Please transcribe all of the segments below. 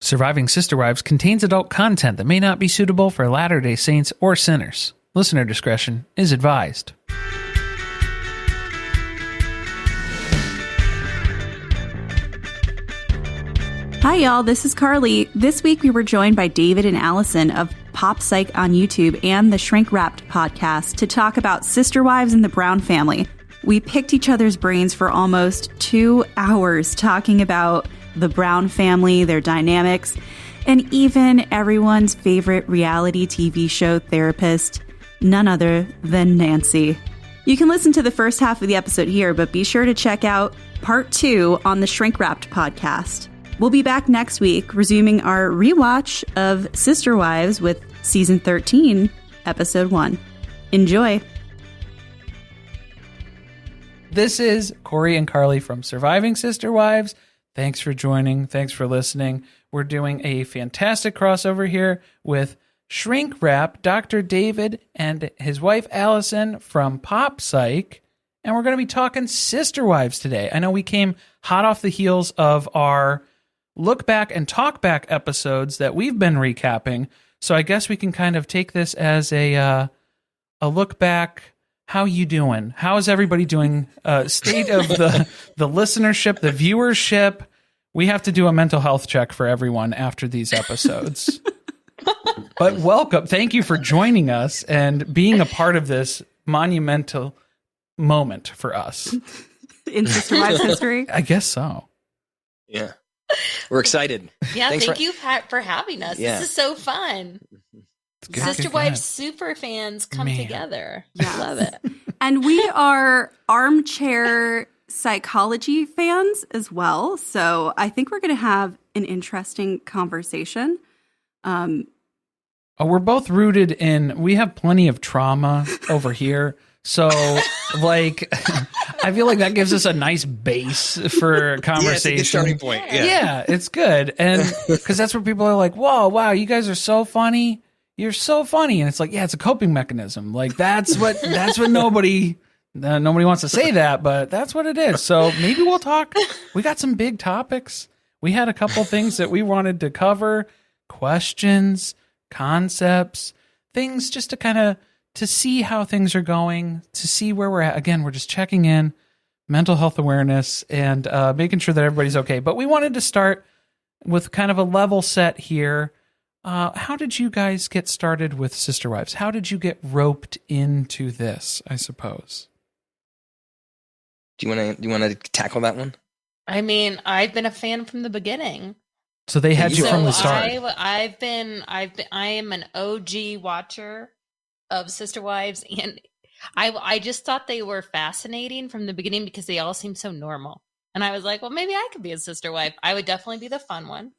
Surviving Sister Wives contains adult content that may not be suitable for Latter-day Saints or sinners. Listener discretion is advised. Hi, y'all. This is Carly. This week we were joined by David and Allison of Pop Psych on YouTube and the Shrink Wrapped podcast to talk about Sister Wives and the Brown family. We picked each other's brains for almost 2 hours talking about the Brown family, their dynamics, and even everyone's favorite reality TV show therapist, none other than Nancy. You can listen to the first half of the episode here, but be sure to check out part 2 on the Shrink Wrapped podcast. We'll be back next week, resuming our rewatch of Sister Wives with Season 13, Episode 1. Enjoy! This is Corey and Carly from Surviving Sister Wives. Thanks for joining. Thanks for listening. We're doing a fantastic crossover here with Shrink Wrap, Dr. David and his wife Allison from Pop Psych. And we're going to be talking Sister Wives today. I know we came hot off the heels of our look back and talk back episodes that we've been recapping. So I guess we can kind of take this as a look back. How you doing? How is everybody doing? State of the listenership, the viewership. We have to do a mental health check for everyone after these episodes. But welcome. Thank you for joining us and being a part of this monumental moment for us. In Sister Wives history? I guess so. Yeah. We're excited. Yeah, thank you for having us. Yeah. This is so fun. Good, Sister Wives super fans come together. Yes. Love it. And we are armchair psychology fans as well. So I think we're going to have an interesting conversation. We're both rooted in, we have plenty of trauma over here. So, like, I feel like that gives us a nice base for conversation. Yeah, it's a good starting point. Yeah, it's good. And because that's where people are like, whoa, wow, you guys are so funny. You're so funny. And it's like, yeah, it's a coping mechanism. Like, that's what nobody wants to say that, but that's what it is. So maybe we'll talk. We got some big topics. We had a couple things that we wanted to cover, questions, concepts, things just to kind of, to see how things are going, to see where we're at. Again, we're just checking in, mental health awareness, and making sure that everybody's okay. But we wanted to start with kind of a level set here. How did you guys get started with Sister Wives? How did you get roped into this, I suppose? Do you want to tackle that one? I mean, I've been a fan from the beginning. So they had you from the start. I am an OG watcher of Sister Wives, and I just thought they were fascinating from the beginning because they all seem so normal. And I was like, well, maybe I could be a sister wife. I would definitely be the fun one.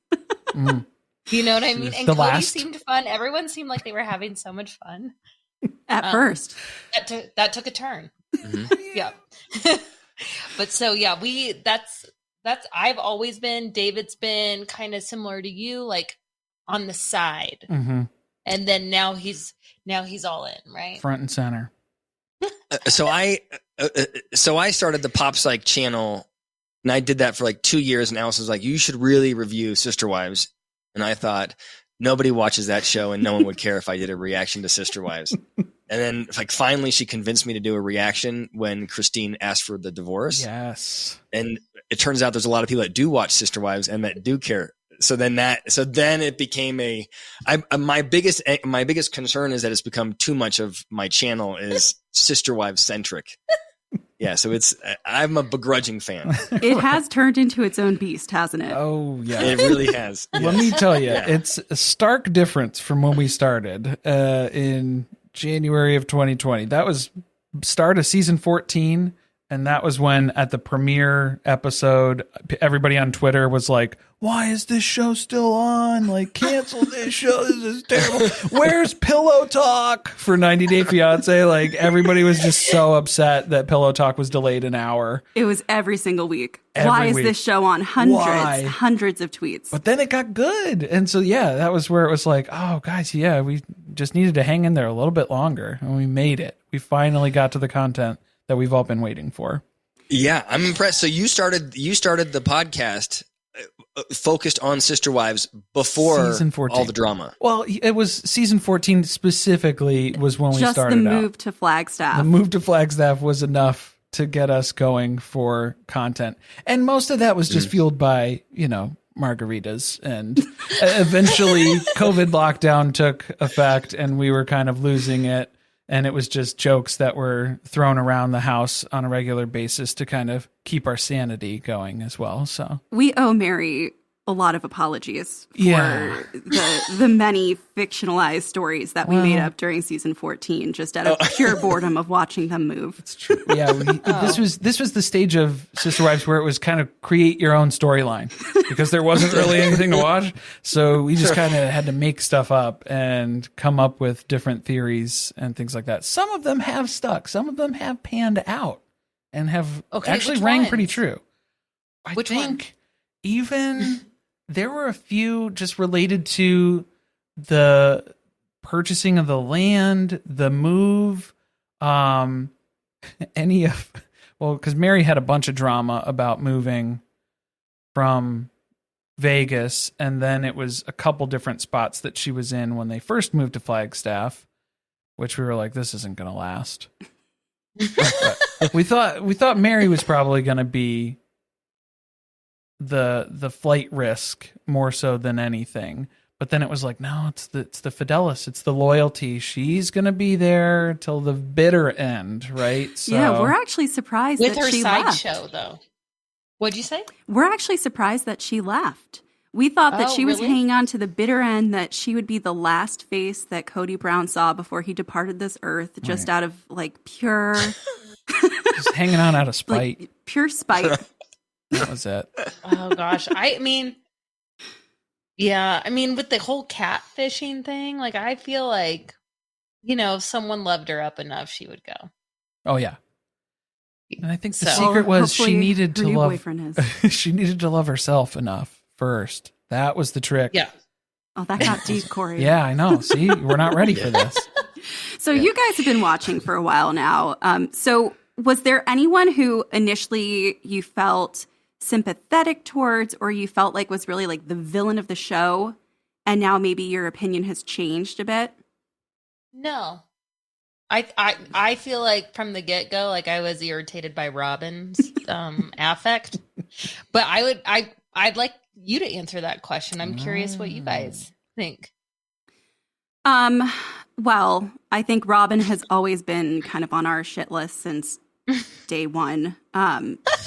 You know what I mean? And Cody seemed fun. Everyone seemed like they were having so much fun. At first. That took a turn. Mm-hmm. Yeah. But so, yeah, that's I've always been, David's been kind of similar to you, like on the side. Mm-hmm. And then now he's all in, right? Front and center. So I started the Pop Psych channel, and I did that for like 2 years, and Alice was like, you should really review Sister Wives. And I thought, nobody watches that show and no one would care if I did a reaction to Sister Wives. And then like finally she convinced me to do a reaction when Christine asked for the divorce. Yes. And it turns out there's a lot of people that do watch Sister Wives and that do care. So then it became my biggest concern is that it's become too much of my channel is Sister Wives centric. Yeah, so I'm a begrudging fan. It has turned into its own beast, hasn't it? Oh, yeah. It really has. Yes. Let me tell you, it's a stark difference from when we started in January of 2020. That was start of season 14, and that was when at the premiere episode, everybody on Twitter was like, why is this show still on? Like, cancel this show. This is terrible. Where's Pillow Talk for 90 Day Fiance? Like, everybody was just so upset that Pillow Talk was delayed an hour. It was every single week. Why is this show on? Hundreds of tweets. But then it got good. And so, yeah, that was where it was like, oh, guys, yeah, we just needed to hang in there a little bit longer. And we made it. We finally got to the content that we've all been waiting for. Yeah, I'm impressed. So you started the podcast focused on Sister Wives before Season 14. all the drama. Well, it was season 14 specifically was when we Just started the out. move to Flagstaff. The move to Flagstaff was enough to get us going for content. And most of that was just fueled by, margaritas. And eventually COVID lockdown took effect and we were kind of losing it. And it was just jokes that were thrown around the house on a regular basis to kind of keep our sanity going as well. So we owe Mary a lot of apologies for the many fictionalized stories that we made up during season 14, just out of pure boredom of watching them move. It's true. Yeah, this was the stage of Sister Wives where it was kind of create your own storyline because there wasn't really anything to watch. So we just kind of had to make stuff up and come up with different theories and things like that. Some of them have stuck. Some of them have panned out and have actually rang pretty true. I think even there were a few just related to the purchasing of the land, the move, because Mary had a bunch of drama about moving from Vegas, and then it was a couple different spots that she was in when they first moved to Flagstaff, which we were like, this isn't going to last. we thought Mary was probably going to be the flight risk more so than anything, but then it was like, no, it's the Fidelis, it's the loyalty. She's gonna be there till the bitter end, right? So, yeah, we're actually surprised with that her she left. sideshow, though. What'd you say? We're actually surprised that she left. We thought that she was really? hanging on to the bitter end, that she would be the last face that Cody Brown saw before he departed this earth, just out of like pure, just hanging on out of spite, like, pure spite. That was it. Oh gosh. I mean, with the whole catfishing thing, like I feel like, if someone loved her up enough, she would go. Oh yeah. And I think the secret was she needed to love she needed to love herself enough first. That was the trick. Yeah. Oh, that got deep, Corey. Yeah, I know. See, we're not ready for this. So you guys have been watching for a while now. So was there anyone who initially you felt sympathetic towards, or you felt like was really like the villain of the show, and now maybe your opinion has changed a bit? No. I feel like from the get-go, like I was irritated by Robin's affect. But I'd like you to answer that question. I'm curious what you guys think. Well, I think Robin has always been kind of on our shit list since day one.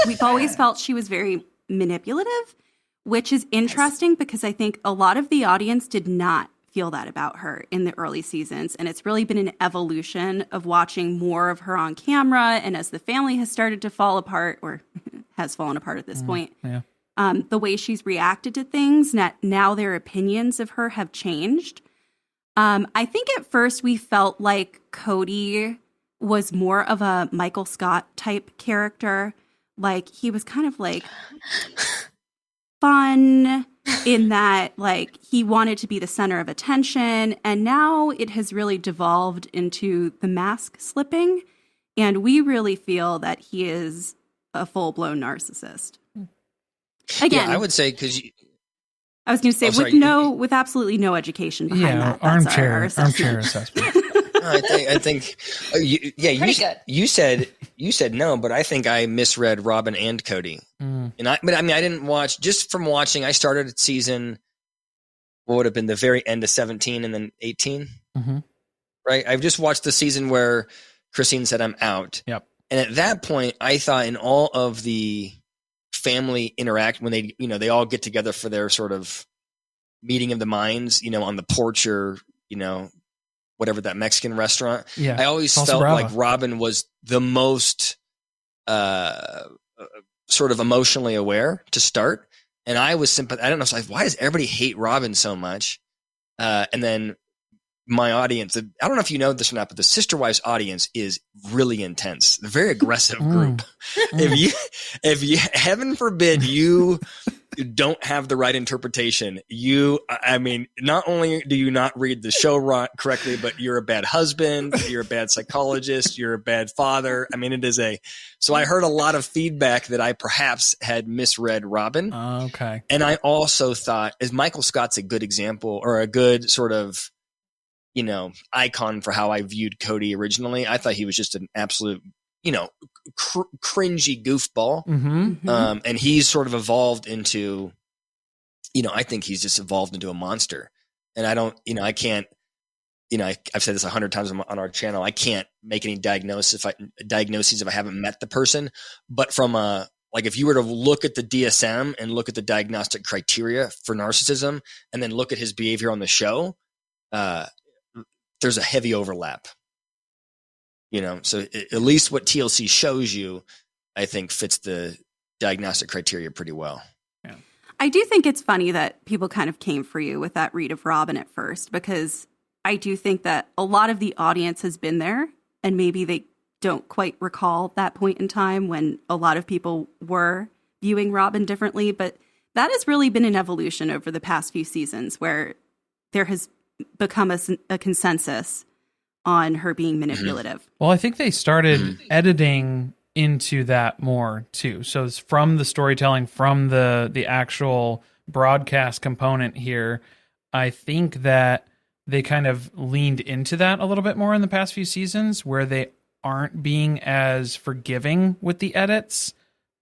We've always felt she was very manipulative, which is interesting because I think a lot of the audience did not feel that about her in the early seasons. And it's really been an evolution of watching more of her on camera. And as the family has started to fall apart, or has fallen apart at this point, the way she's reacted to things, now their opinions of her have changed. I think at first we felt like Cody was more of a Michael Scott type character. Like he was kind of like fun in that, like he wanted to be the center of attention. And now it has really devolved into the mask slipping. And we really feel that he is a full-blown narcissist. Again, I would say because I was going to say with absolutely no education behind that. That's armchair assessment. I think you said no, but I think I misread Robin and Cody. And I didn't watch, just from watching. I started at season, what would have been the very end of 17 and then 18. Right. I've just watched the season where Christine said I'm out. Yep. And at that point, I thought in all of the family interact when they all get together for their sort of meeting of the minds, on the porch or, whatever that Mexican restaurant. Yeah. I always felt like Robin was the most sort of emotionally aware to start. And I was sympathetic. I don't know. So why does everybody hate Robin so much? And then my audience, I don't know if you know this or not, but the Sister Wives audience is really intense. They're a very aggressive group. If you, heaven forbid, you don't have the right interpretation, not only do you not read the show correctly, but you're a bad husband, you're a bad psychologist, you're a bad father. I mean, so I heard a lot of feedback that I perhaps had misread Robin. Okay. And I also thought, as Michael Scott's a good example, or a good sort of, icon for how I viewed Cody originally. I thought he was just an absolute, cringy goofball. Mm-hmm. And he's sort of evolved into, I think he's just evolved into a monster. And I don't, I can't, I've said this 100 times on our channel. I can't make any diagnoses if I haven't met the person. But from if you were to look at the DSM and look at the diagnostic criteria for narcissism, and then look at his behavior on the show, there's a heavy overlap. So at least what TLC shows you, I think, fits the diagnostic criteria pretty well. Yeah. I do think it's funny that people kind of came for you with that read of Robin at first, because I do think that a lot of the audience has been there, and maybe they don't quite recall that point in time when a lot of people were viewing Robin differently. But that has really been an evolution over the past few seasons, where there has become a consensus on her being manipulative. Well, I think they started editing into that more too. So it's from the storytelling, from the actual broadcast component here. I think that they kind of leaned into that a little bit more in the past few seasons, where they aren't being as forgiving with the edits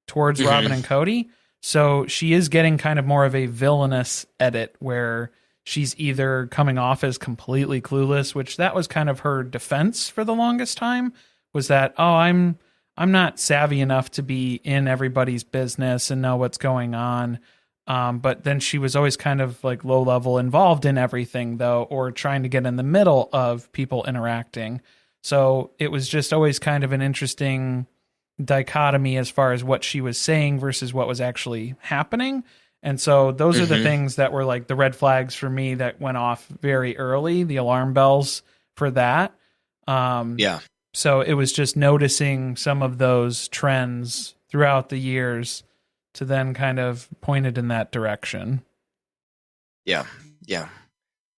towards Robin and Cody. So she is getting kind of more of a villainous edit, where she's either coming off as completely clueless, which that was kind of her defense for the longest time, was that, I'm not savvy enough to be in everybody's business and know what's going on. But then she was always kind of like low level involved in everything, though, or trying to get in the middle of people interacting. So it was just always kind of an interesting dichotomy as far as what she was saying versus what was actually happening. And so those are the things that were like the red flags for me that went off very early, the alarm bells for that. So it was just noticing some of those trends throughout the years to then kind of point it in that direction. Yeah.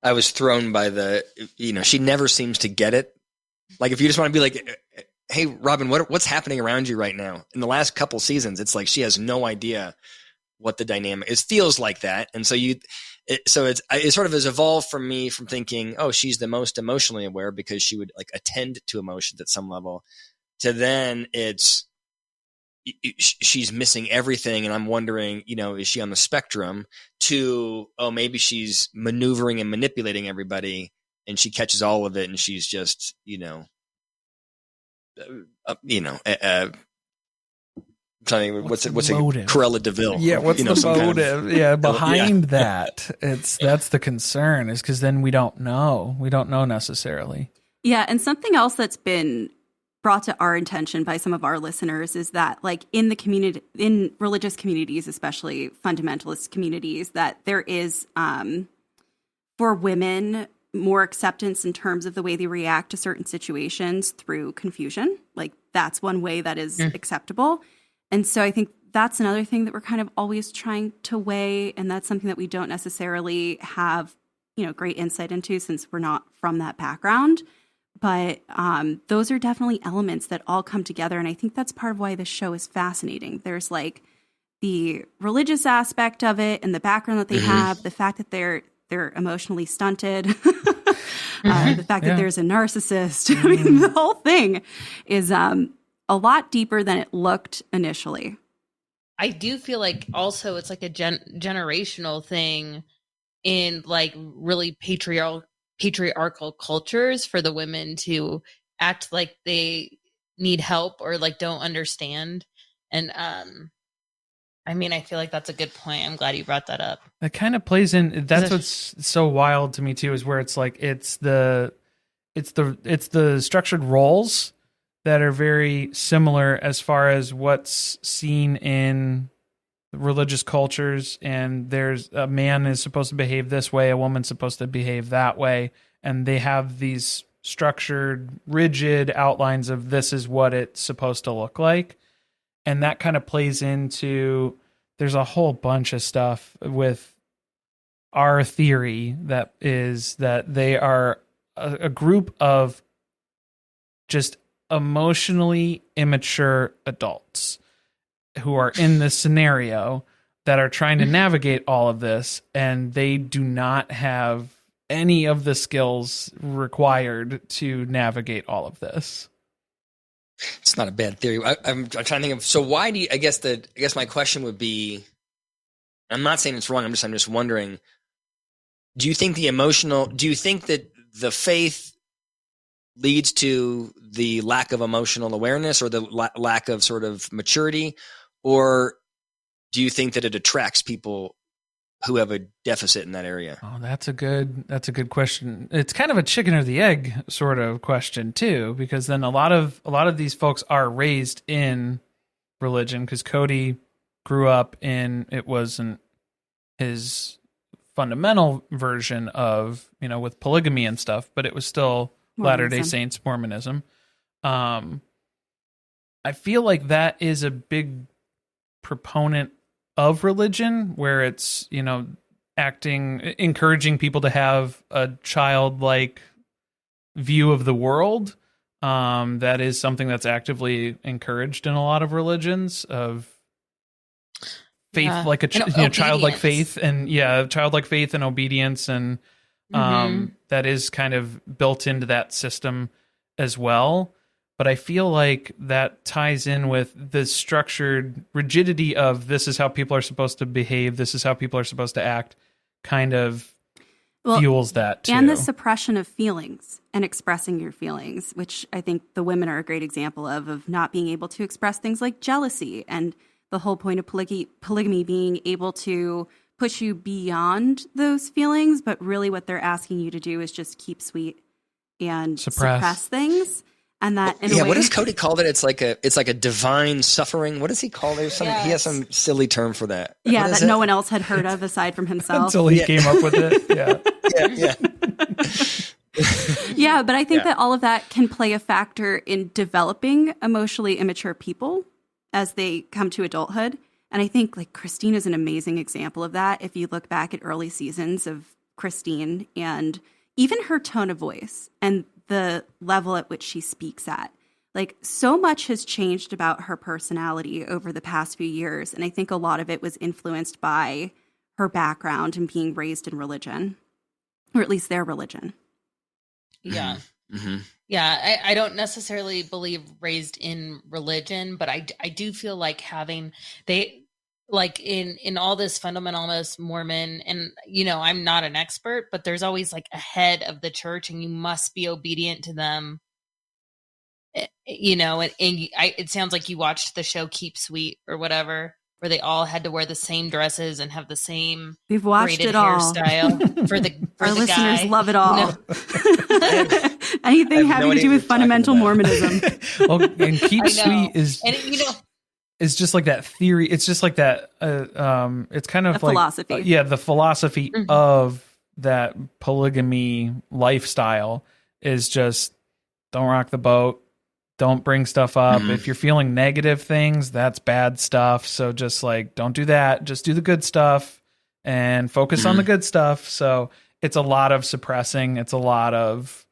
I was thrown by she never seems to get it. Like, if you just want to be like, hey, Robin, what's happening around you right now? In the last couple seasons, it's like she has no idea what the dynamic is. Feels like that. And so it sort of has evolved from me from thinking, oh, she's the most emotionally aware because she would like attend to emotions at some level, to then she's missing everything. And I'm wondering, is she on the spectrum, to, oh, maybe she's maneuvering and manipulating everybody and she catches all of it. And she's just, what's it? Cruella DeVille. Yeah, what's the motive? Behind that? That's the concern, is because then we don't know. We don't know necessarily. Yeah, and something else that's been brought to our attention by some of our listeners is that, like, in the community, in religious communities, especially fundamentalist communities, that there is for women more acceptance in terms of the way they react to certain situations through confusion. Like, that's one way that is acceptable. And so I think that's another thing that we're kind of always trying to weigh. And that's something that we don't necessarily have, great insight into, since we're not from that background. But those are definitely elements that all come together. And I think that's part of why this show is fascinating. There's like the religious aspect of it and the background that they have, the fact that they're emotionally stunted, the fact that there's a narcissist. I mean, the whole thing is a lot deeper than it looked initially. I do feel like also it's like a generational thing in like really patriarchal cultures, for the women to act like they need help or like don't understand. And I feel like that's a good point. I'm glad you brought that up. That kind of plays in. That's what's so wild to me too, is where it's like it's the structured roles that are very similar as far as what's seen in religious cultures. And there's a man is supposed to behave this way, a woman's supposed to behave that way. and they have these structured, rigid outlines of this is what it's supposed to look like. And that kind of plays into, there's a whole bunch of stuff with our theory that is that they are a group of just emotionally immature adults who are in this scenario that are trying to navigate all of this, and they do not have any of the skills required to navigate all of this. It's not a bad theory. I'm trying to think of, so why do you, I guess my question would be, I'm not saying it's wrong. I'm just wondering, do you think that the faith leads to the lack of emotional awareness or the lack of sort of maturity? Or do you think that it attracts people who have a deficit in that area? Oh, that's a good question. It's kind of a chicken or the egg sort of question too, because then a lot of these folks are raised in religion, because Cody grew up in, it wasn't his fundamental version of, with polygamy and stuff, but it was still Latter-day Saints Mormonism. I feel like that is a big proponent of religion, where it's, encouraging people to have a childlike view of the world. That is something that's actively encouraged in a lot of religions, of faith, like childlike faith, and childlike faith and obedience, and that is kind of built into that system as well. But I feel like that ties in with the structured rigidity of this is how people are supposed to behave, this is how people are supposed to act, kind of fuels that too. And the suppression of feelings and expressing your feelings, which I think the women are a great example of not being able to express things like jealousy, and the whole point of polygamy being able to push you beyond those feelings, but really what they're asking you to do is just keep sweet and suppress things. And that, what does Cody call it? It's like a divine suffering. What does he call it? He has some silly term for that. Yeah, that no one else had heard of aside from himself. Until he came up with it. Yeah. Yeah, but I think that all of that can play a factor in developing emotionally immature people as they come to adulthood. And I think like Christine is an amazing example of that. If you look back at early seasons of Christine and even her tone of voice and the level at which she speaks at, like, so much has changed about her personality over the past few years. And I think a lot of it was influenced by her background and being raised in religion, or at least their religion. Yeah. Mm-hmm. Yeah. I don't necessarily believe raised in religion, but I do feel like like in all this fundamentalist Mormon, and I'm not an expert, but there's always like a head of the church and you must be obedient to them. And it sounds like you watched the show Keep Sweet or whatever, where they all had to wear the same dresses and have the same We've watched it all. hairstyle for our listeners guy. love it all. Anything having to do with fundamental Mormonism. Well, and Keep Sweet is, and it's just like that theory. It's just like that. It's kind of like philosophy. The philosophy of that polygamy lifestyle is just don't rock the boat. Don't bring stuff up. If you're feeling negative things, that's bad stuff. So just like, don't do that. Just do the good stuff and focus on the good stuff. So it's a lot of suppressing. It's a lot of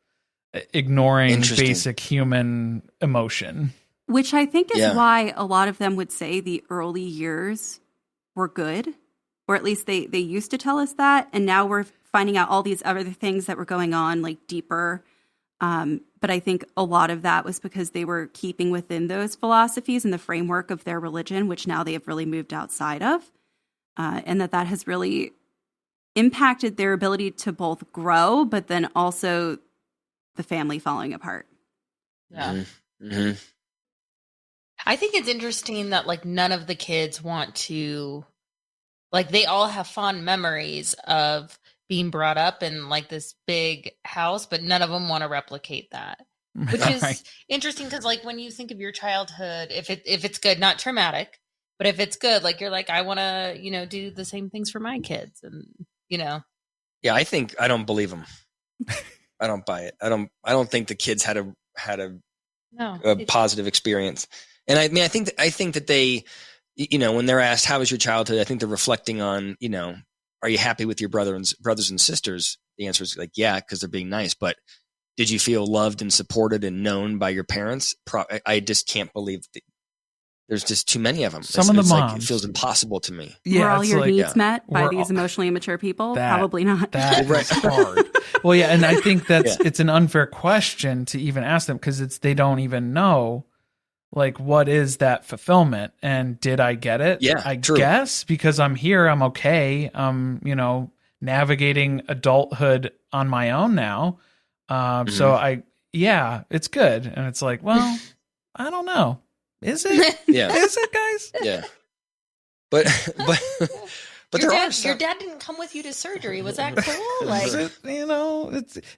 ignoring basic human emotion. Which I think is why a lot of them would say the early years were good, or at least they used to tell us that. And now we're finding out all these other things that were going on, like deeper. But I think a lot of that was because they were keeping within those philosophies and the framework of their religion, which now they have really moved outside of. And that has really impacted their ability to both grow, but then also the family falling apart. Yeah. Mm-hmm. I think it's interesting that like none of the kids want to, like, they all have fond memories of being brought up in like this big house, but none of them want to replicate that, which is interesting. Because like when you think of your childhood, if it's good, not traumatic, but if it's good, like you're like, I want to, do the same things for my kids, and Yeah, I don't believe them. I don't buy it. I don't think the kids had a positive experience. And I mean, I think that they, when they're asked, how was your childhood? I think they're reflecting on, are you happy with your brothers and sisters? The answer is like, yeah, because they're being nice. But did you feel loved and supported and known by your parents? I just can't believe there's just too many of them. Some of the moms. Like, it feels impossible to me. Yeah, were all your needs met by these emotionally immature people? Probably not. That's hard. Well, yeah, and I think it's an unfair question to even ask them because they don't even know, like, what is that fulfillment? And did I get it? Yeah, I guess because I'm here, I'm okay. Navigating adulthood on my own now. So it's good. And it's like, well, I don't know. Is it? Yeah. Is it, guys? Yeah. But your dad didn't come with you to surgery. Was that cool? Like,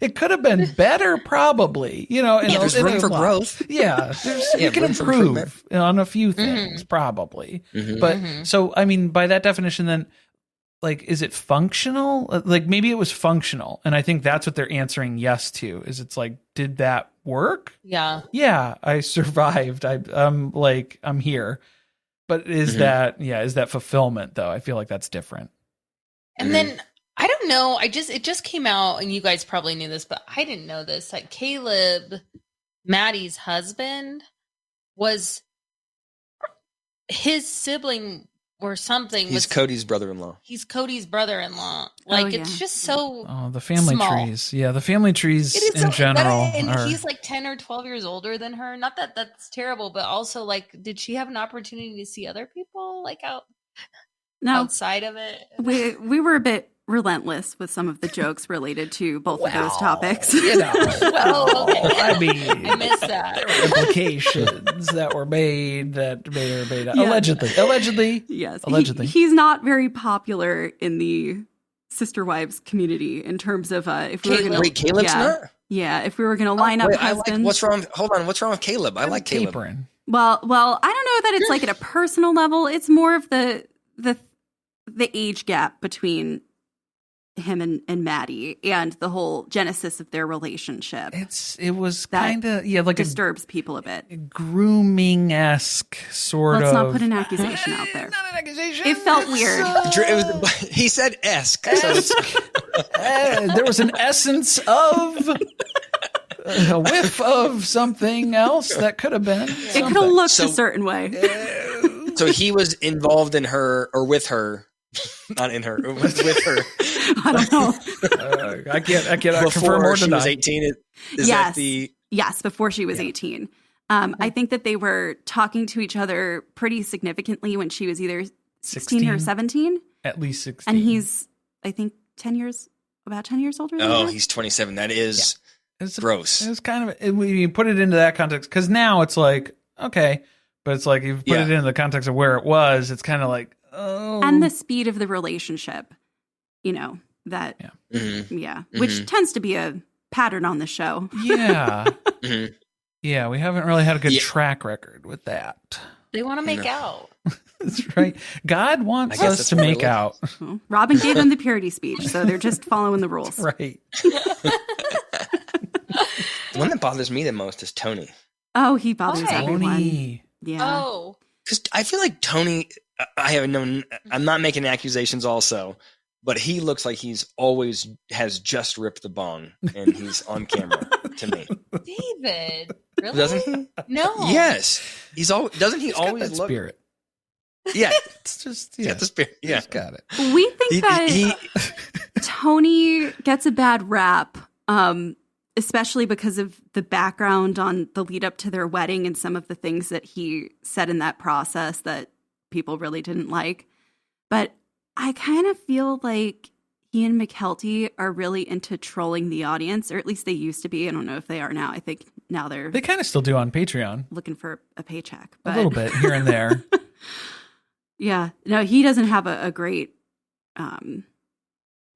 it could have been better, probably. And there's room for growth. Yeah, you can improve on a few things, probably. Mm-hmm. But so, I mean, by that definition, then, like, is it functional? Like, maybe it was functional, and I think that's what they're answering yes to. Is it's like, did that work? Yeah. Yeah, I survived. I'm here. But is that fulfillment though? I feel like that's different. And then I don't know. It just came out, and you guys probably knew this, but I didn't know this. Like, Caleb, Maddie's husband, was his sibling or something. He's Cody's brother-in-law. He's Cody's brother-in-law. Like, it's just so the family small. trees. Yeah, the family trees in general. And he's like 10 or 12 years older than her. Not that that's terrible, but also, like, did she have an opportunity to see other people, like, outside of it? We were a bit relentless with some of the jokes related to both of those topics. Okay. I mean, I missed that. There were implications that were made that may or may not. Allegedly. Yes. Allegedly. He's not very popular in the sister wives community in terms of if we were going to... Wait, Caleb's not? Yeah, if we were going to line up husbands... what's wrong? Hold on. What's wrong with Caleb? I like Caleb. Tapering. Well, I don't know that it's like at a personal level. It's more of the age gap between him and Maddie and the whole genesis of their relationship. It was kind of like disturbs people a bit. Grooming-esque sort of. Let's not put an accusation out there. Not an accusation. It felt weird. He said esque. There was an essence of a whiff of something else that could have been. It could have looked a certain way. So he was involved in her or with her. Not in her, with her. I don't know. I can't confirm or deny. Before she was 18. Yes, before she was 18. I think that they were talking to each other pretty significantly when she was either 16 or 17. At least 16. And he's, I think, about 10 years older than her. Oh, he's 27. That is gross. It was kind of, when you put it into that context, because now it's like, okay, but it's like, if you put it into the context of where it was, it's kind of like, oh. And the speed of the relationship, which tends to be a pattern on the show. Yeah. Yeah, we haven't really had a good track record with that. They want to make out. That's right. God wants us to make out. Well, Robin gave them the purity speech, so they're just following the rules. Right. The one that bothers me the most is Tony. Oh, he bothers everyone. Tony. Yeah. Oh. Because I feel like Tony, I'm not making accusations also, but he looks like he's always has just ripped the bong and he's on camera to me. David, really? Doesn't he? No. Yes. Doesn't he always got that look? Spirit. Yeah. It's just, Got the spirit. Yeah. He's got it. We think that Tony gets a bad rap, especially because of the background on the lead up to their wedding and some of the things that he said in that process that people really didn't like. But I kind of feel like he and McKelty are really into trolling the audience, or at least they used to be. I don't know if they are now. I think now they kind of still do on Patreon. Looking for a paycheck. But... a little bit here and there. Yeah. No, he doesn't have a great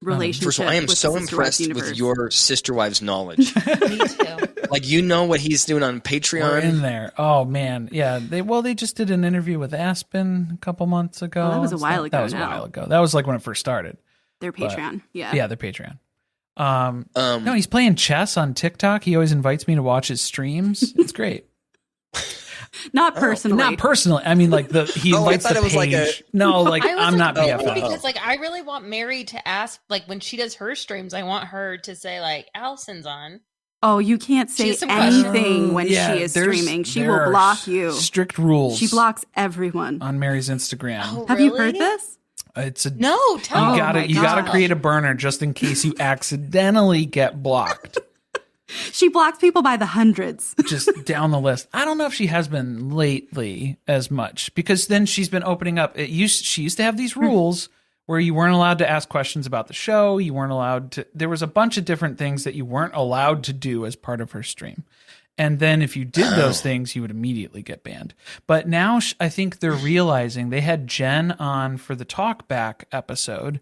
relationship. First of all, I am so impressed with your sister wives' knowledge. Me too. Like, you know what he's doing on Patreon. We're in there. Oh man, yeah. They just did an interview with Aspen a couple months ago. Well, that was a while ago. That was a while ago. That was like when it first started. Their Patreon, yeah, their Patreon. No, he's playing chess on TikTok. He always invites me to watch his streams. It's great. Not personally. Not personally. I mean, like he invites I thought the it was page. like No, like I'm not BFF. Because like I really want Mary to ask, like when she does her streams, I want her to say like Allison's on. Oh, you can't say anything when she is streaming. She will block you. Strict rules. She blocks everyone on Mary's Instagram. Oh, Have you heard this? It's a no. Tell you gotta create a burner just in case you accidentally get blocked. She blocks people by the hundreds. Just down the list. I don't know if she has been lately as much because then she's been opening up. She used to have these rules where you weren't allowed to ask questions about the show. You weren't allowed to. There was a bunch of different things that you weren't allowed to do as part of her stream. And then if you did those things, you would immediately get banned. But now I think they're realizing they had Jen on for the Talk Back episode.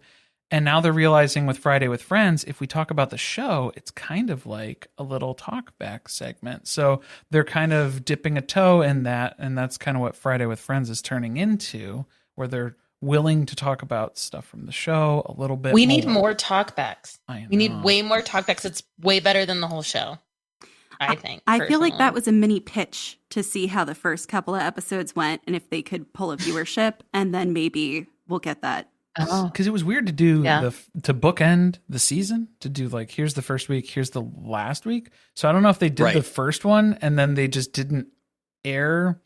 And now they're realizing with Friday with Friends, if we talk about the show, it's kind of like a little talk back segment. So they're kind of dipping a toe in that. And that's kind of what Friday with Friends is turning into, where they're willing to talk about stuff from the show a little bit. We need more talkbacks. We need way more talkbacks. It's way better than the whole show, I think. I feel like that was a mini pitch to see how the first couple of episodes went and if they could pull a viewership, and then maybe we'll get that. Because it was weird to do to bookend the season, to do like, here's the first week, here's the last week. So I don't know if they did the first one and then they just didn't air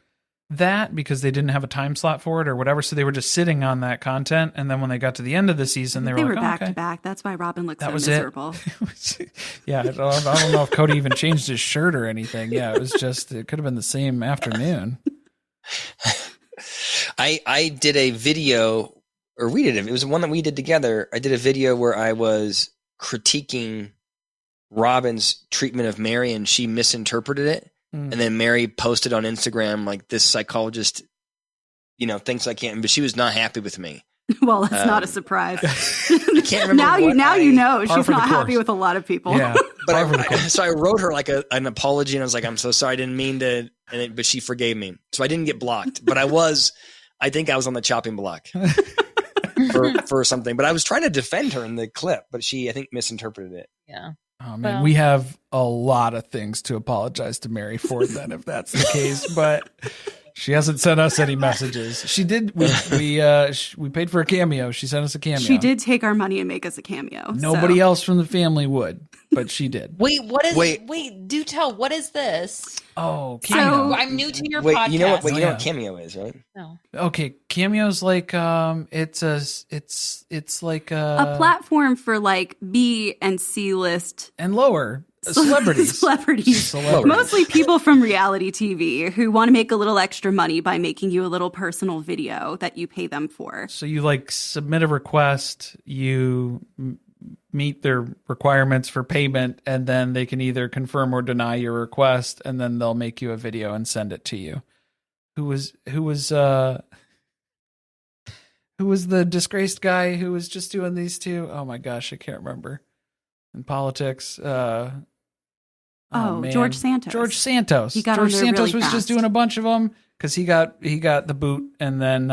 that because they didn't have a time slot for it or whatever. So they were just sitting on that content. And then when they got to the end of the season, they were like, back to back. That's why Robin looks so miserable. Yeah. I don't know if Cody even changed his shirt or anything. Yeah. It was just, it could have been the same afternoon. I did a video. Or we did it. It was one that we did together. I did a video where I was critiquing Robin's treatment of Mary, and she misinterpreted it. And then Mary posted on Instagram like, this psychologist, thinks I can't. But she was not happy with me. Well, that's not a surprise. I can't remember. Now you know she's not happy with a lot of people. Yeah, but so I wrote her like an apology, and I was like, I'm so sorry, I didn't mean to. But she forgave me, so I didn't get blocked. But I think I was on the chopping block. For something, but I was trying to defend her in the clip, but she, I think, misinterpreted it. Yeah. Oh man, we have a lot of things to apologize to Mary for then, if that's the case. But she hasn't sent us any messages. She did. We paid for a cameo. She sent us a cameo. She did take our money and make us a cameo. Nobody else from the family would, but she did. Wait, what is? Wait, do tell. What is this? Oh, cameo. So, I'm new to your podcast. You know what cameo is, right? No. Okay, cameo's like it's like a platform for like B and C list and lower celebrities. Mostly people from reality TV who want to make a little extra money by making you a little personal video that you pay them for. So you like submit a request, you meet their requirements for payment, and then they can either confirm or deny your request, and then they'll make you a video and send it to you. Who was the disgraced guy who was just doing these two? Oh my gosh, I can't remember. In politics, George Santos. George Santos. George Santos was just doing a bunch of them because he got the boot, and then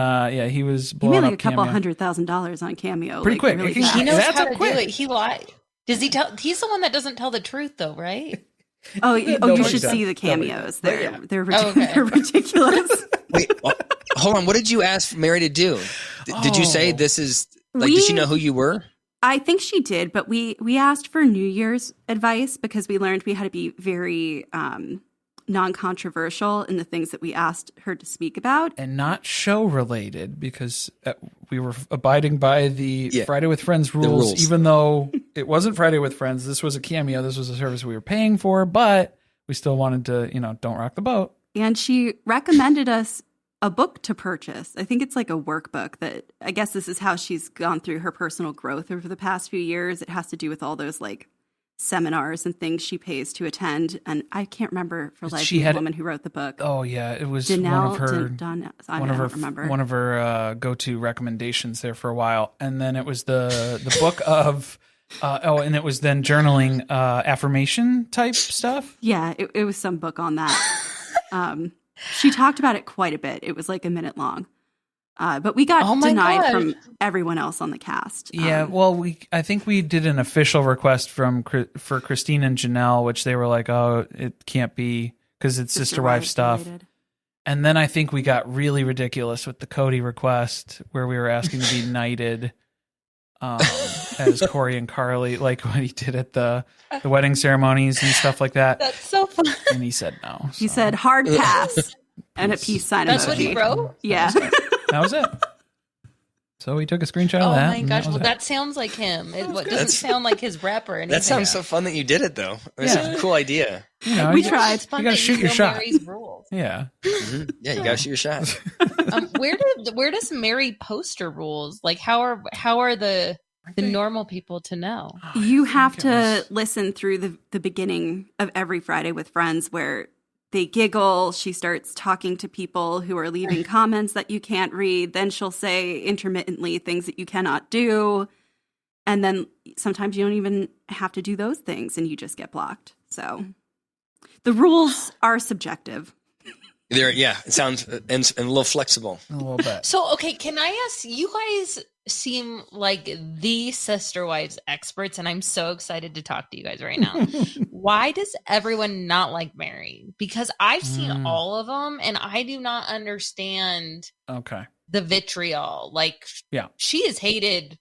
he was blowing he made like up a couple Cameo. $100,000 on Cameo. Pretty quick. Really he knows That's how to quick. do it. He lied. Does he tell? He's the one that doesn't tell the truth, though, right? You should see the cameos. They're they're ridiculous. Wait, hold on. What did you ask Mary to do? Did you say this is like? Did she know who you were? I think she did, but we asked for New Year's advice because we learned we had to be very non-controversial in the things that we asked her to speak about. And not show related because we were abiding by the Friday with Friends rules, even though it wasn't Friday with Friends. This was a cameo. This was a service we were paying for, but we still wanted to, don't rock the boat. And she recommended us a book to purchase. I think it's like a workbook that I guess this is how she's gone through her personal growth over the past few years. It has to do with all those like seminars and things she pays to attend. And I can't remember for life the woman who wrote the book. Oh yeah. It was Danelle, one of her go-to recommendations there for a while. And then it was the book of, and it was then journaling, affirmation type stuff. Yeah. It was some book on that. She talked about it quite a bit. It was like a minute long. But we got Oh my denied gosh. from everyone else on the cast. Yeah, well, I think we did an official request for Christine and Janelle, which they were like, "Oh, it can't be because it's sister wife stuff." related. And then I think we got really ridiculous with the Cody request, where we were asking to be knighted as Corey and Carly, like what he did at the wedding ceremonies and stuff like that. That's so fun. And he said no. He so said hard pass and a peace sign That's emoji. what he wrote? Yeah. that was it. So we took a screenshot Oh of that. my and gosh. that was Well, it. that sounds like him. It doesn't That's- sound like his rep or anything. That sounds so fun that you did it, though. It's Yeah. a cool idea. You know, We you- tried. It's fun You gotta that shoot your know shot. Mary's rules. Yeah. Yeah, you gotta shoot your shot. Where does Mary post her rules? Like, how are the normal people to know? You have think it to listen through the beginning of every Friday with Friends where they giggle. She starts talking to people who are leaving comments that you can't read. Then she'll say intermittently things that you cannot do. And then sometimes you don't even have to do those things and you just get blocked. So the rules are subjective. Yeah, it sounds and a little flexible. A little bit. So, okay, can I ask, you guys seem like the sister wives experts, and I'm so excited to talk to you guys right now. Why does everyone not like Mary? Because I've seen all of them, and I do not understand Okay. the vitriol. Like, Yeah. she is hated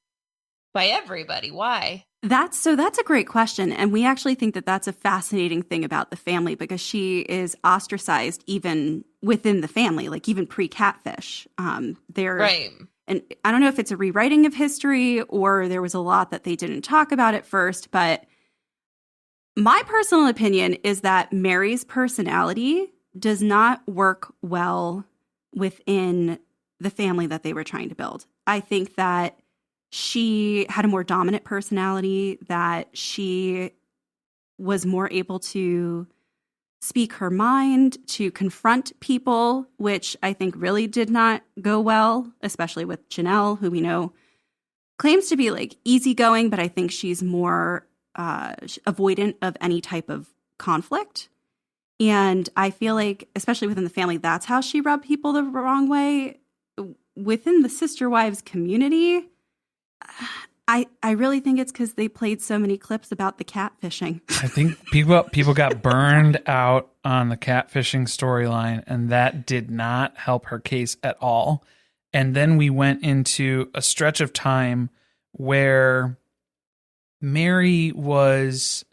by everybody. Why? That's a great question. And we actually think that that's a fascinating thing about the family because she is ostracized even within the family, like even pre-Catfish. They're Right. And I don't know if it's a rewriting of history or there was a lot that they didn't talk about at first, but my personal opinion is that Mary's personality does not work well within the family that they were trying to build. I think that she had a more dominant personality, that she was more able to speak her mind, to confront people, which I think really did not go well, especially with Janelle, who we know claims to be like easygoing, but I think she's more avoidant of any type of conflict. And I feel like, especially within the family, that's how she rubbed people the wrong way. Within the sister wives community, I really think it's because they played so many clips about the catfishing. I think people got burned out on the catfishing storyline, and that did not help her case at all. And then we went into a stretch of time where Mary was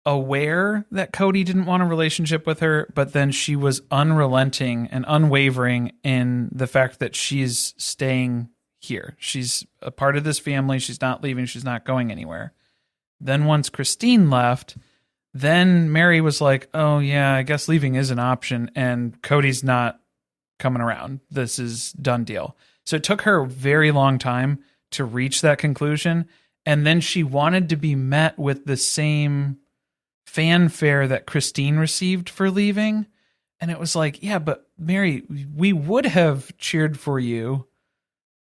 aware that Cody didn't want a relationship with her, but then she was unrelenting and unwavering in the fact that she's staying here. She's a part of this family. She's not leaving. She's not going anywhere. Then once Christine left, then Mary was like, oh yeah, I guess leaving is an option, and Cody's not coming around. This is done deal. So it took her a very long time to reach that conclusion. And then she wanted to be met with the same fanfare that Christine received for leaving. And it was like, yeah, but Mary, we would have cheered for you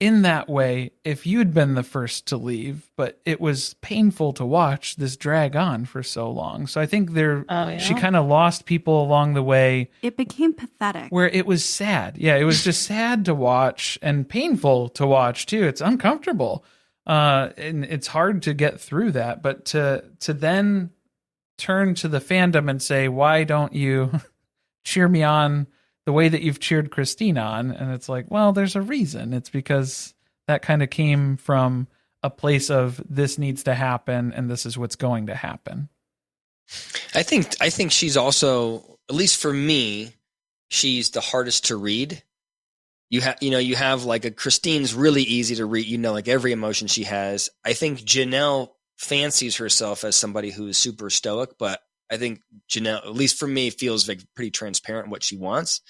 in that way if you'd been the first to leave, but it was painful to watch this drag on for so long. So I think she kind of lost people along the way. It became pathetic. Where it was sad. Yeah, it was just sad to watch and painful to watch too. It's uncomfortable. And it's hard to get through that, but to then turn to the fandom and say, why don't you cheer me on the way that you've cheered Christine on? And it's like, well, there's a reason. It's because that kind of came from a place of this needs to happen and this is what's going to happen. I think she's also, at least for me, she's the hardest to read. You have like a Christine's really easy to read, like every emotion she has. I think Janelle fancies herself as somebody who is super stoic, but I think Janelle, at least for me, feels like pretty transparent in what she wants.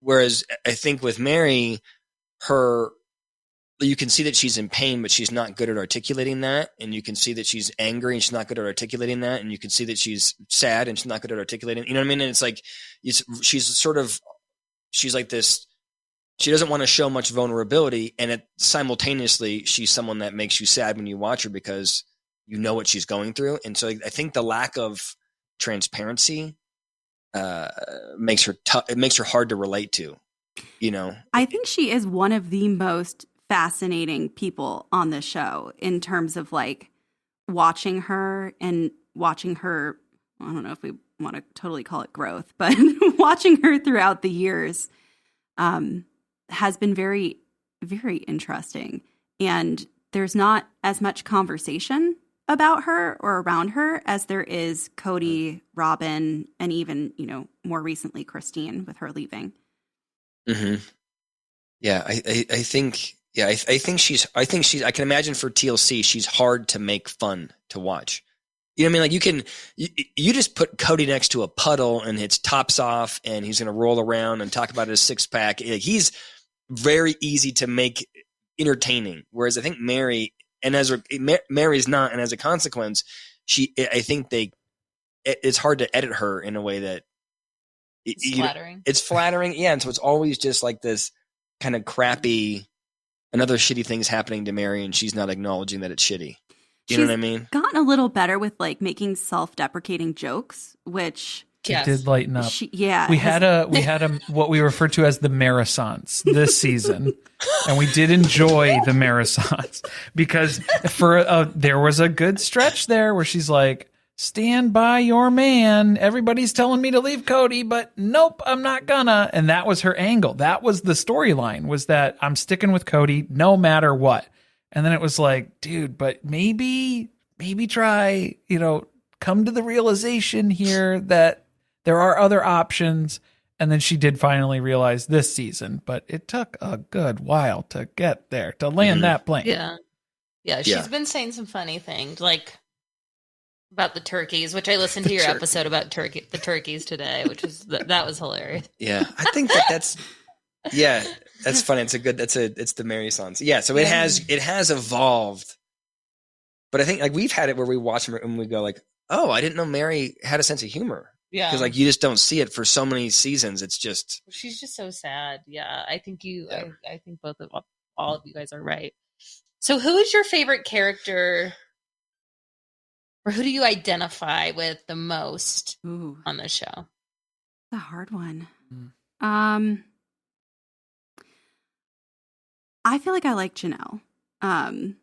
Whereas I think with Mary, you can see that she's in pain, but she's not good at articulating that. And you can see that she's angry and she's not good at articulating that. And you can see that she's sad and she's not good at articulating. You know what I mean? And it's like, she's like this, she doesn't want to show much vulnerability. And simultaneously, she's someone that makes you sad when you watch her because you know what she's going through. And so I think the lack of transparency makes her hard to relate to. you know. I think she is one of the most fascinating people on the show in terms of like watching her. I don't know if we want to totally call it growth, but watching her throughout the years has been very, very interesting. And there's not as much conversation about her or around her as there is Cody, Robin, and even, more recently Christine with her leaving. Mm-hmm. Yeah, I think I can imagine for TLC, she's hard to make fun to watch. You know what I mean? Like you just put Cody next to a puddle and his top's off and he's going to roll around and talk about his six pack. He's very easy to make entertaining. Whereas I think Mary's not. And as a consequence, it's hard to edit her in a way that it's flattering. It's flattering. Yeah. And so it's always just like this kind of crappy, another shitty thing's happening to Mary and she's not acknowledging that it's shitty. You know what I mean? Gotten a little better with like making self-deprecating jokes, which it did lighten up. We had a what we refer to as the marathons this season, and we did enjoy the marathons because there was a good stretch there where she's like, "Stand by your man. Everybody's telling me to leave Cody, but nope, I'm not gonna." And that was her angle. That was the storyline, was that I'm sticking with Cody no matter what. And then it was like, dude, but maybe try, come to the realization here that there are other options. And then she did finally realize this season, but it took a good while to get there, to land that plane. Yeah. Yeah. She's been saying some funny things like about the turkeys, which I listened to your episode about the turkeys today, which was, that was hilarious. Yeah. I think that's, yeah, that's funny. It's the Mary songs. Yeah. So it has evolved, but I think like we've had it where we watch them and we go like, oh, I didn't know Mary had a sense of humor. Yeah. Because like you just don't see it for so many seasons. It's just, she's just so sad. Yeah. I think I think all of you guys are right. So who is your favorite character, or who do you identify with the most on the show? A hard one. I feel like I like Janelle. I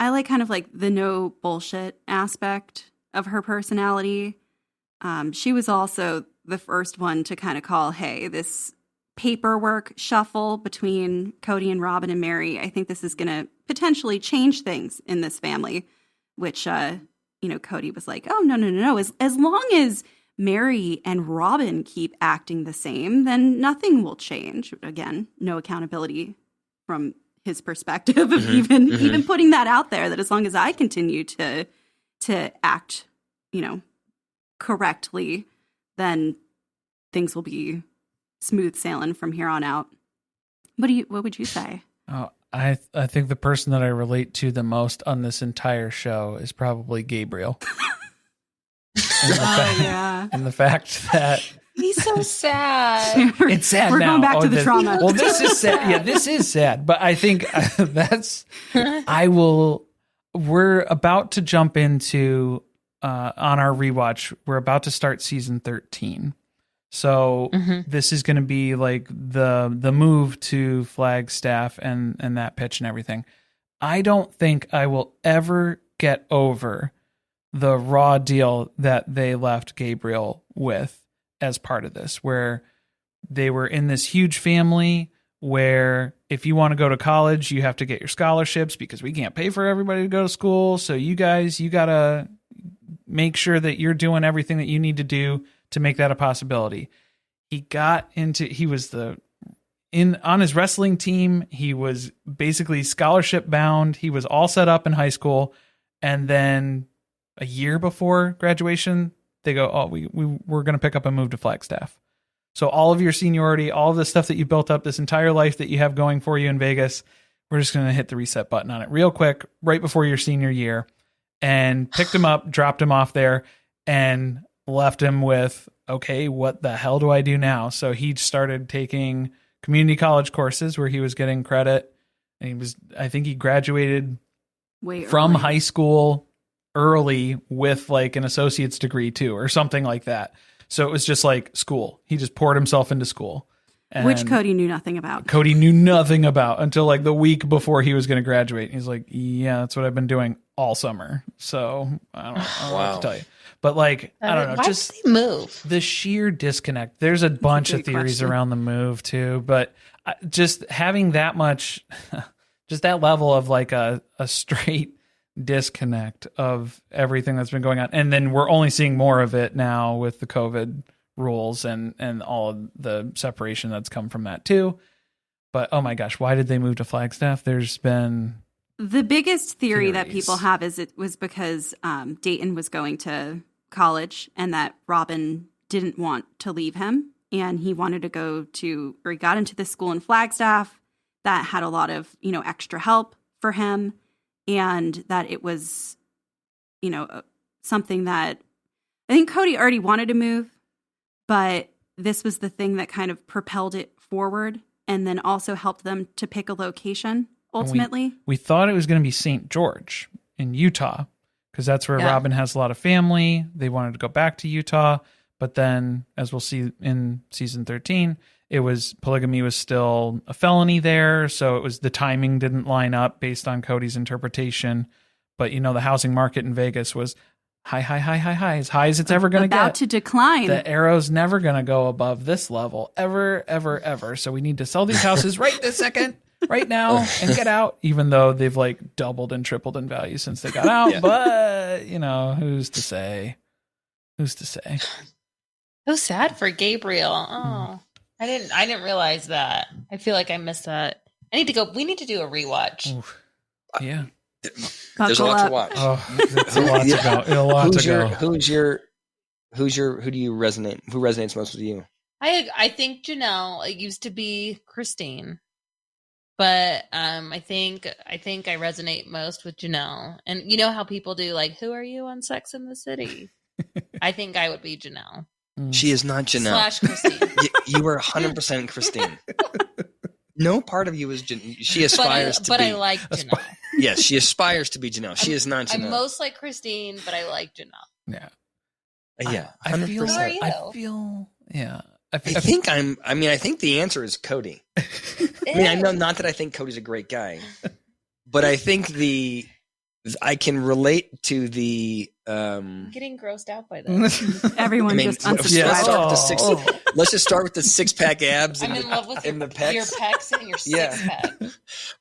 like kind of like the no bullshit aspect of her personality. She was also the first one to kind of call, hey, this paperwork shuffle between Cody and Robin and Mary, I think this is going to potentially change things in this family, which, Cody was like, oh, no. As long as Mary and Robin keep acting the same, then nothing will change. Again, no accountability from his perspective of even putting that out there, that as long as I continue to act, correctly, then things will be smooth sailing from here on out. What would you say? Oh, I think the person that I relate to the most on this entire show is probably Gabriel. And the fact that he's so sad. It's sad. We're now. going back to the trauma. Well, this is sad. Yeah, this is sad. But I think we're about to jump into, on our rewatch, we're about to start season 13. So this is going to be like the move to Flagstaff and that pitch and everything. I don't think I will ever get over the raw deal that they left Gabriel with as part of this, where they were in this huge family where if you want to go to college, you have to get your scholarships because we can't pay for everybody to go to school. So you guys, you got to make sure that you're doing everything that you need to do to make that a possibility. He was on his wrestling team. He was basically scholarship bound. He was all set up in high school. And then a year before graduation, they go, oh, we're going to pick up and move to Flagstaff. So all of your seniority, all of the stuff that you built up this entire life that you have going for you in Vegas, we're just going to hit the reset button on it real quick right before your senior year. And picked him up, dropped him off there, and left him with, okay, what the hell do I do now? So he started taking community college courses where he was getting credit. And I think he graduated from high school early with like an associate's degree too, or something like that. So it was just like school. He just poured himself into school. Which Cody knew nothing about. Cody knew nothing about until like the week before he was going to graduate. He's like, yeah, that's what I've been doing all summer. So I don't know what to tell you. But like, I don't know. Why just did they move? The sheer disconnect. There's a bunch of theories around the move too. But just having that much, just that level of like a straight disconnect of everything that's been going on. And then we're only seeing more of it now with the COVID rules and all of the separation that's come from that too. But oh my gosh, why did they move to Flagstaff? There's been the biggest theory that people have is it was because Dayton was going to college and that Robin didn't want to leave him, and he wanted to go to, or he got into this school in Flagstaff that had a lot of, extra help for him, and that it was, something that I think Cody already wanted to move, but this was the thing that kind of propelled it forward and then also helped them to pick a location ultimately. We thought it was going to be St. George in Utah because that's where Robin has a lot of family. They wanted to go back to Utah, but then as we'll see in season 13, polygamy was still a felony there. So it was the timing didn't line up based on Cody's interpretation. But the housing market in Vegas was high, as high as it's ever going to get. About to decline. The arrow's never going to go above this level, ever, ever, ever. So we need to sell these houses right this second, right now, and get out, even though they've like doubled and tripled in value since they got out. But, who's to say? Who's to say? So sad for Gabriel. Oh, I didn't realize that. I feel like I missed that. I need to go. We need to do a rewatch. Oof. Yeah. There's a lot to watch. Oh, there's a lot to go. Who do you resonate? Who resonates most with you? I think Janelle. It used to be Christine, but I think I resonate most with Janelle. And you know how people do like, who are you on Sex and the City? I think I would be Janelle. She is not Janelle. / Christine. You were 100% Christine. No part of you is Janelle. She aspires to be. But I like Janelle. Yes, she aspires to be Janelle. She is not Janelle. I'm most like Christine, but I like Janelle. Yeah. Yeah. 100%. I feel, Who are you? I think the answer is Cody. I know not that I think Cody's a great guy, but I think I can relate to the. I'm getting grossed out by this. Everyone just unsubscribed. Let's just start with the 6-pack abs. I'm in love with the pecs. Your pecs and your 6-pack.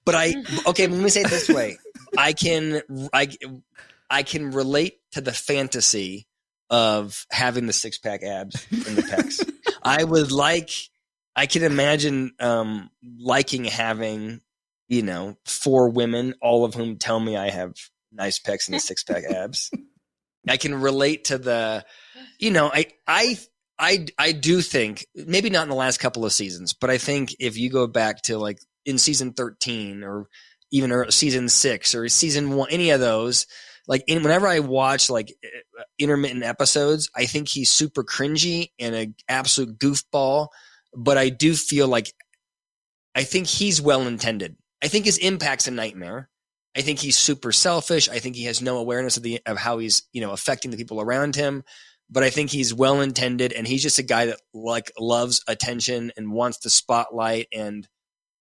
But let me say it this way: I can relate to the fantasy of having the 6-pack abs and the pecs. I can imagine liking having 4 women, all of whom tell me I have nice pecs and the 6-pack abs. I can relate to the, I do think, maybe not in the last couple of seasons, but I think if you go back to like in season 13 or even season 6 or season 1, any of those, like whenever I watch like intermittent episodes, I think he's super cringy and an absolute goofball, but I do feel like, I think he's well-intended. I think his impact's a nightmare. I think he's super selfish. I think he has no awareness of how he's, affecting the people around him. But I think he's well-intended, and he's just a guy that like loves attention and wants the spotlight. And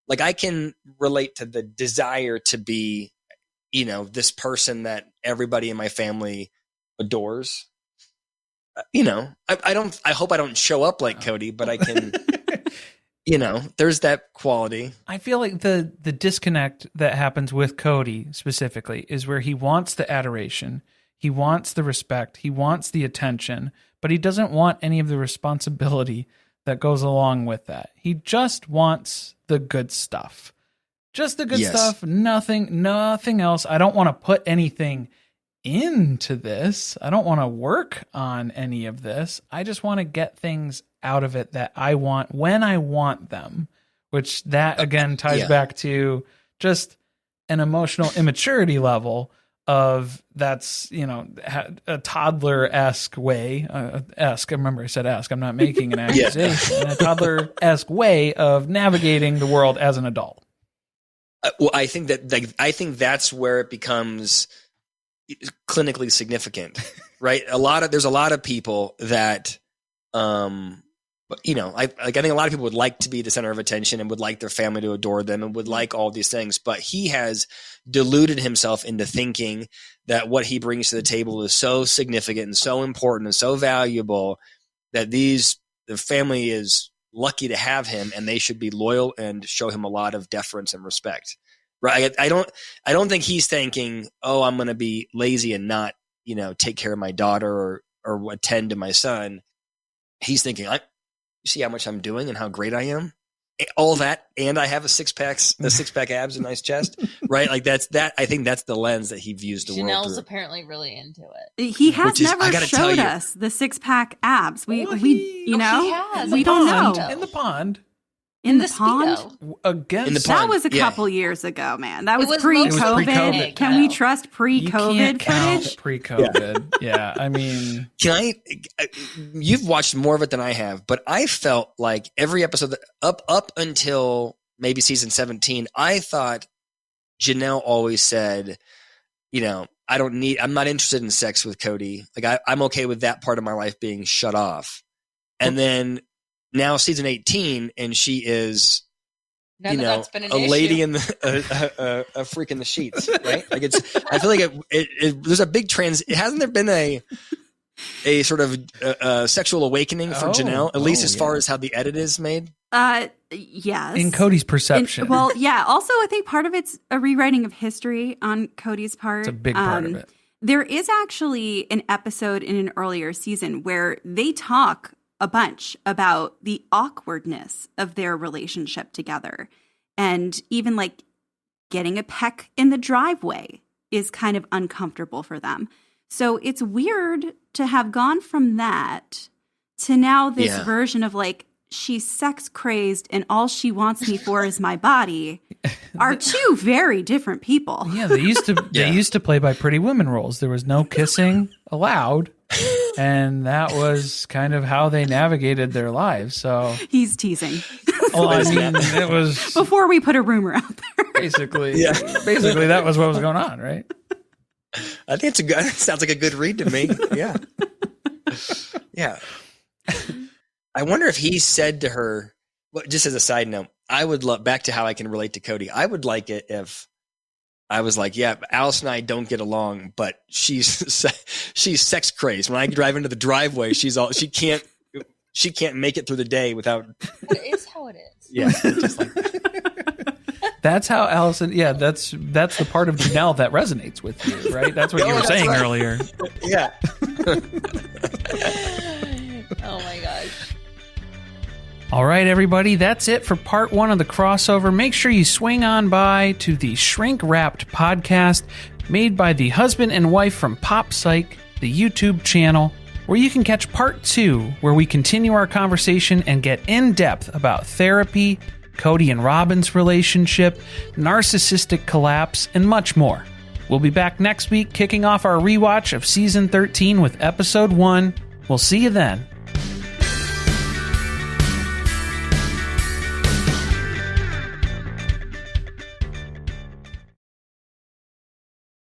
like I can relate to the desire to be, this person that everybody in my family adores. I hope I don't show up like Cody, but I can. There's that quality. I feel like the disconnect that happens with Cody specifically is where he wants the adoration, he wants the respect, he wants the attention, but he doesn't want any of the responsibility that goes along with that. He just wants the good stuff. Just the good stuff, nothing else. I don't want to put anything into this. I don't want to work on any of this. I just want to get things out of it that I want when I want them, which that again ties back to just an emotional immaturity level of that's, a toddler-esque way, remember I said esque, I'm not making an accusation, a toddler-esque way of navigating the world as an adult. Well, I think that's where it becomes clinically significant, right? There's a lot of people that, but I think a lot of people would like to be the center of attention and would like their family to adore them and would like all these things. But he has deluded himself into thinking that what he brings to the table is so significant and so important and so valuable that the family is lucky to have him and they should be loyal and show him a lot of deference and respect. Right. I don't think he's thinking, oh, I'm going to be lazy and not, take care of my daughter or attend to my son. He's thinking, you see how much I'm doing and how great I am? All that. And I have a six pack abs, a nice chest, right? Like I think that's the lens that he views the world Janelle's through. apparently really into it. He has never showed us the 6-pack abs. We don't know. In the pond. In the pond? Against that was a couple years ago, man. That was pre-COVID. Can we trust pre-COVID footage? Pre-COVID. Yeah. I mean, you've watched more of it than I have, but I felt like every episode up until maybe season 17, I thought Janelle always said, I'm not interested in sex with Cody. Like I'm okay with that part of my life being shut off. And then now season 18, and she is, a lady in a freak in the sheets, right? Like I feel like there's a big hasn't there been a sort of sexual awakening for Janelle, at least as far as how the edit is made? Yes. In Cody's perception. Also, I think part of it's a rewriting of history on Cody's part. It's a big part of it. There is actually an episode in an earlier season where they talk a bunch about the awkwardness of their relationship together. And even like getting a peck in the driveway is kind of uncomfortable for them. So it's weird to have gone from that to now this version of like, she's sex crazed and all she wants me for is my body are two very different people. Yeah, they used to play by pretty women rules. There was no kissing allowed. And that was kind of how they navigated their lives. So he's teasing. It was before we put a rumor out there. Basically, that was what was going on, right? I think sounds like a good read to me. Yeah. Yeah. I wonder if he said to her, just as a side note, I would love, back to how I can relate to Cody. I would like it if I was like, yeah, Alice and I don't get along, but she's sex crazed. When I drive into the driveway, she can't make it through the day without. It is how it is. Yeah, just like that's how Allison. Yeah, that's the part of Janelle that resonates with you, right? That's what you were saying earlier. Yeah. Oh my gosh. All right, everybody, that's it for part 1 of the crossover. Make sure you swing on by to the Shrink Wrapped podcast made by the husband and wife from Pop Psych, the YouTube channel, where you can catch part 2, where we continue our conversation and get in depth about therapy, Cody and Robin's relationship, narcissistic collapse, and much more. We'll be back next week, kicking off our rewatch of season 13 with episode 1. We'll see you then.